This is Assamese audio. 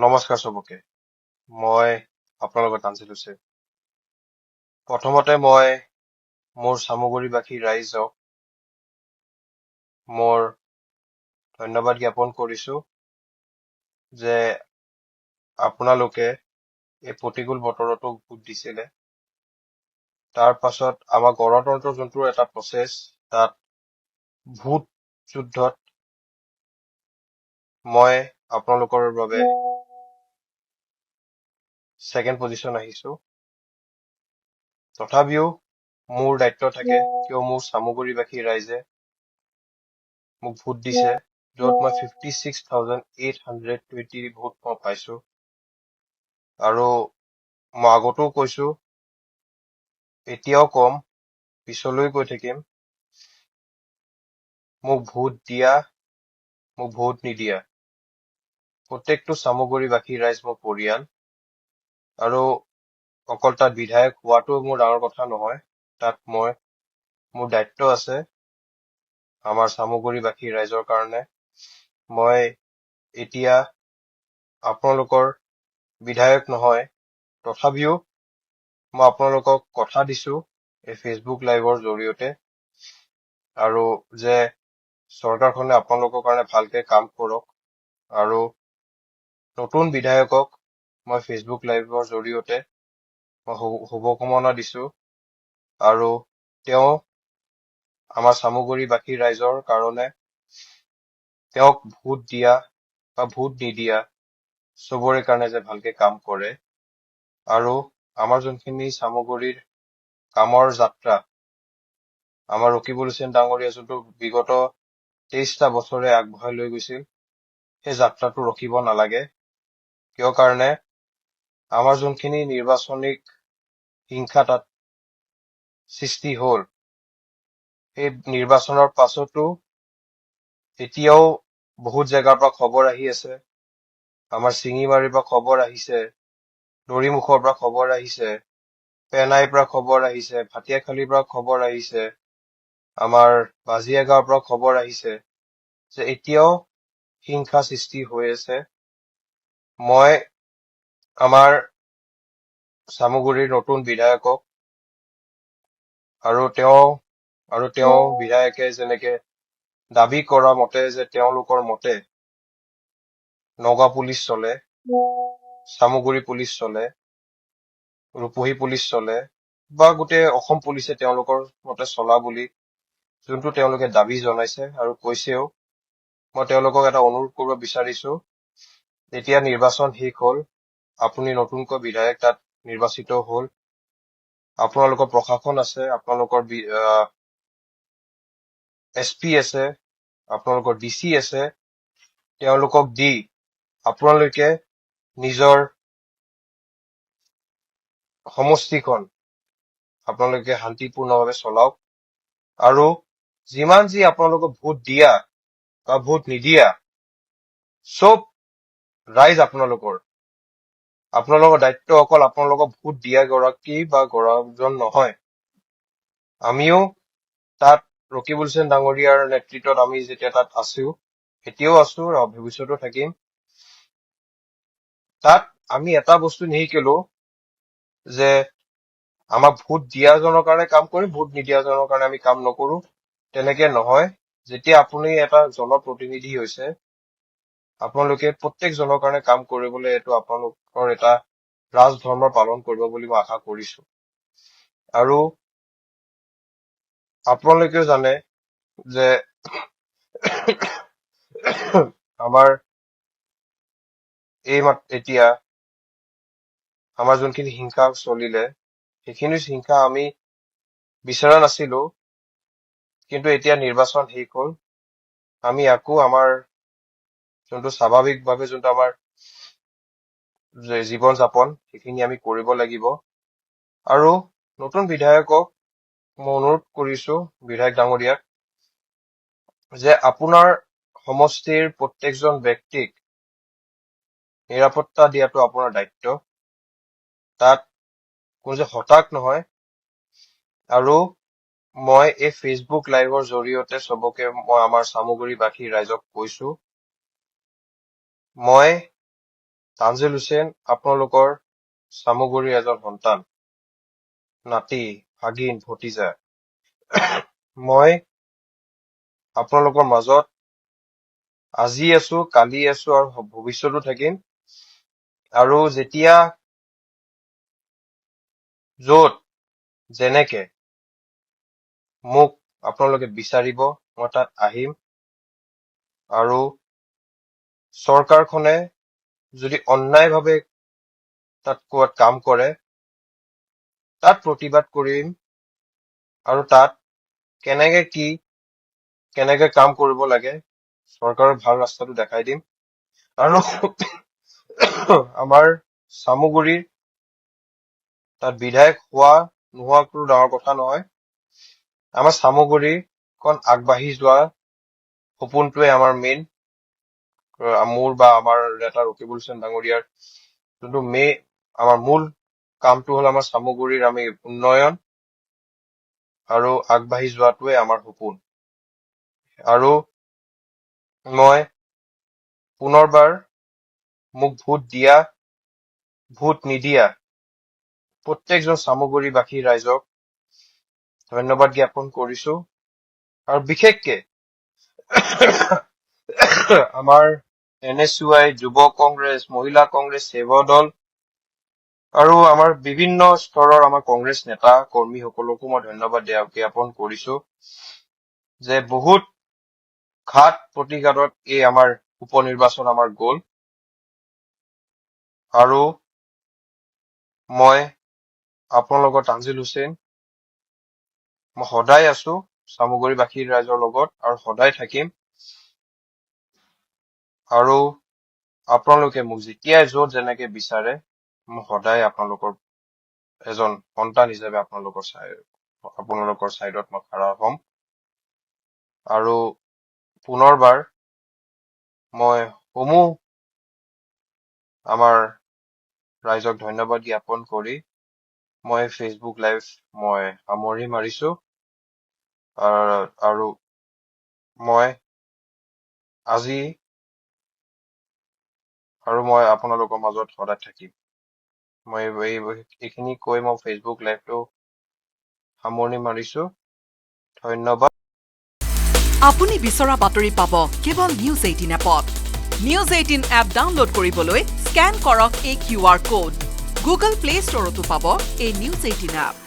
নমস্কাৰ চবকে। মই আপোনালোকৰ তানজিল হুছেইন। প্ৰথমতে মই মোৰ চামগুৰিবাসী ৰাইজক মোৰ ধন্যবাদ জ্ঞাপন কৰিছো যে আপোনালোকে এই প্ৰতিকূল বতৰতো ভোট দিছিলে। তাৰ পাছত আমাৰ গণতন্ত্ৰৰ যোনটো এটা প্ৰচেছ, তাত ভোট যুদ্ধত মই আপোনালোকৰ বাবে ছেকেণ্ড পজিশ্যন আহিছো। তথাপিও মোৰ দায়িত্ব থাকে, কিয় মোৰ চামগুৰিবাসী ৰাইজে মোক ভোট দিছে, য'ত মই 56,820 ভোট মই পাইছো। আৰু মই আগতেও কৈছো, এতিয়াও কম, পিছলৈ কৈ থাকিম, মোক ভোট দিয়া, মোক ভোট নিদিয়া, প্ৰত্যেকটো চামগুৰিবাসী ৰাইজ মোৰ পৰিয়াল। আৰু অকল তাত বিধায়ক হোৱাটো মোৰ ডাঙৰ কথা নহয়, তাত মোৰ দায়িত্ব আছে আমাৰ চামগুৰিবাসী ৰাইজৰ কাৰণে। মই এতিয়া আপোনালোকৰ বিধায়ক নহয়, তথাপিও মই আপোনালোকক কথা দিছো এই ফেচবুক লাইভৰ জৰিয়তে, আৰু যে চৰকাৰখনে আপোনালোকৰ কাৰণে ভালকে কাম কৰক। আৰু নতুন বিধায়কক মই ফেচবুক লাইভৰ জৰিয়তে মই শুভকামনা দিছো, আৰু তেওঁ আমাৰ চামগুৰিবাসী ৰাইজৰ কাৰণে তেওঁক ভোট দিয়া বা ভোট নিদিয়া চবৰে কাৰণে যে ভালকে কাম কৰে। আৰু আমাৰ যোনখিনি চামগুৰিৰ কামৰ যাত্ৰা, আমাৰ ৰকিবুল হুছেইন ডাঙৰীয়া যোনটো বিগত 23টা বছৰে আগবঢ়াই লৈ গৈছিল, সেই যাত্ৰাটো ৰখিব নালাগে। কিয় কাৰণে আমাৰ যোনখিনি নিৰ্বাচনিক হিংসা তাত সৃষ্টি হল, সেই নিৰ্বাচনৰ পাছতো এতিয়াও বহুত জেগাৰ পৰা খবৰ আহি আছে, আমাৰ চিঙিমাৰীৰ পৰা খবৰ আহিছে, দৰিমুখৰ পৰা খবৰ আহিছে, পেনাইৰ পৰা খবৰ আহিছে, ভাটিয়াখালীৰ পৰা খবৰ আহিছে, আমাৰ বাজিয়াগাঁৱৰ পৰা খবৰ আহিছে যে এতিয়াও হিংসা সৃষ্টি হৈ আছে। মই আমাৰ চামগুৰিৰ নতুন বিধায়কক আৰু তেওঁ বিধায়কে যেনেকে দাবী কৰা মতে যে তেওঁলোকৰ মতে নগাঁও পুলিচ চলে, চামগুৰি পুলিচ চলে, ৰূপহী পুলিচ চলে, বা গোটেই অসম পুলিচে তেওঁলোকৰ মতে চলা বুলি যোনটো তেওঁলোকে দাবী জনাইছে আৰু কৈছেও, মই তেওঁলোকক এটা অনুৰোধ কৰিব বিচাৰিছো, এতিয়া নিৰ্বাচন শেষ হল, আপুনি নতুনকৈ বিধায়ক তাত নিৰ্বাচিত হল, আপোনালোকৰ প্ৰশাসন আছে, আপোনালোকৰ SP আছে, আপোনালোকৰ DC আছে, তেওঁলোকক দি আপোনালোকে নিজৰ সমষ্টিখন আপোনালোকে শান্তিপূৰ্ণভাৱে চলাওক। আৰু যিমান যি আপোনালোকক ভোট দিয়া বা ভোট নিদিয়া, চব ৰাইজ আপোনালোকৰ দায়িত্ব অকল আপোনালোকক ভোট দিয়া গৰাকী বা গৰাকীজন নহয়। আমিও তাত ৰকিবুল হুছেইন ডাঙৰীয়াৰ নেতৃত্বত আমি যেতিয়া তাত আছো, এতিয়াও আছো আৰু ভৱিষ্যতো থাকিম, তাত আমি এটা বস্তু নিশিকিলো যে আমাক ভোট দিয়াজনৰ কাৰণে কাম কৰিম, ভোট নিদিয়াজনৰ কাৰণে আমি কাম নকৰো। তেনেকে নহয়। যেতিয়া আপুনি এটা জনপ্ৰতিনিধি হৈছে, আপোনালোকে প্ৰত্যেকজনৰ কাৰণে কাম কৰিবলৈ এইটো আপোনালোকৰ এটা ৰাজধৰ্ম পালন কৰিব বুলি মই আশা কৰিছো। আৰু আপোনালোকেও জানে যে আমাৰ এতিয়া আমাৰ যোনখিনি হিংসা চলিলে, সেইখিনি হিংসা আমি বিচৰা নাছিলো, কিন্তু এতিয়া নিৰ্বাচন শেষ হল, আমি আকৌ আমাৰ যোনটো স্বাভাৱিকভাৱে যোনটো আমাৰ জীৱন যাপন, সেইখিনি আমি কৰিব লাগিব। আৰু নতুন বিধায়কক মই অনুৰোধ কৰিছো, বিধায়ক ডাঙৰীয়াক, যে আপোনাৰ সমষ্টিৰ প্ৰত্যেকজন ব্যক্তিক নিৰাপত্তা দিয়াটো আপোনাৰ দায়িত্ব, তাত কোনো যে হতাশ নহয়। আৰু মই এই ফেচবুক লাইভৰ জৰিয়তে চবকে মই আমাৰ চামগুৰিবাসী ৰাইজক কৈছো, মই তানজিল হুছেইন আপোনালোকৰ চামগুৰিৰ এজন সন্তান, নাতি, ভাগিন, ভতিজা। মই আপোনালোকৰ মাজত আজি আছো, কালি আছো আৰু ভৱিষ্যতো থাকিম। আৰু যেতিয়া য'ত যেনেকে মোক আপোনালোকে বিচাৰিব মই তাত আহিম। আৰু চৰকাৰখনে যদি অন্যায়ভাৱে তাত কোৱাত কাম কৰে তাত প্ৰতিবাদ কৰিম আৰু তাত কেনেকে কাম কৰিব লাগে চৰকাৰৰ ভাল ৰাস্তাটো দেখাই দিম। আৰু আমাৰ চামগুৰিৰ তাত বিধায়ক হোৱা নোহোৱা কোনো ডাঙৰ কথা নহয়। আমাৰ চামগুৰিখন আগবাঢ়ি যোৱা সপোনটোৱে আমাৰ মেইন, মোৰ বা আমাৰ নেতা ৰকিবুল হুছেইন ডাঙৰীয়াৰ যোনটো আমাৰ মূল কামটো হ'ল আমাৰ চামগুৰিৰ আমি উন্নয়ন আৰু আগবাঢ়ি যোৱাটোৱে আমাৰ সপোন। আৰু মই পুনৰবাৰ মোক ভোট নিদিয়া প্ৰত্যেকজন চামগুৰিবাসী ৰাইজক ধন্যবাদ জ্ঞাপন কৰিছো। আৰু বিশেষকে আমাৰ NSUI, যুৱ কংগ্ৰেছ, মহিলা কংগ্ৰেছ, সেৱা দল আৰু আমাৰ বিভিন্ন স্তৰৰ আমাৰ কংগ্ৰেছ নেতা কৰ্মীসকলকো মই ধন্যবাদ জ্ঞাপন কৰিছো যে বহুত ঘাত প্ৰতিঘাতত এই আমাৰ উপনিৰ্বাচন আমাৰ গ'ল। আৰু মই আপোনালোকৰ তানজিল হুছেইন, মই সদায় আছো চামগুৰিবাসীৰ ৰাইজৰ লগত আৰু সদায় থাকিম। আৰু আপোনালোকে মোক যেতিয়াই য'ত যেনেকে বিচাৰে মই সদায় আপোনালোকৰ এজন সন্তান হিচাপে আপোনালোকৰ চাইডত মই খাৰা হ'ম। আৰু পুনৰবাৰ মই সমূহ আমাৰ ৰাইজক ধন্যবাদ জ্ঞাপন কৰি মই ফেচবুক লাইভ মই সামৰি মাৰিছো। আৰু মই আজি আৰু মই আপোনালোকৰ মাজত সদায় থাকিম। মই এইখিনি কৈ মই ফেচবুক লাইভটো সামৰণি মাৰিছো। ধন্যবাদ। আপুনি বিচৰা বাতৰি পাব কেৱল নিউজ 18 এপত। নিউজ 18 এপ ডাউনলোড কৰিবলৈ স্কেন কৰক এই QR কোড। গুগল প্লে ষ্টৰতো পাব এই নিউজ 18 এপ।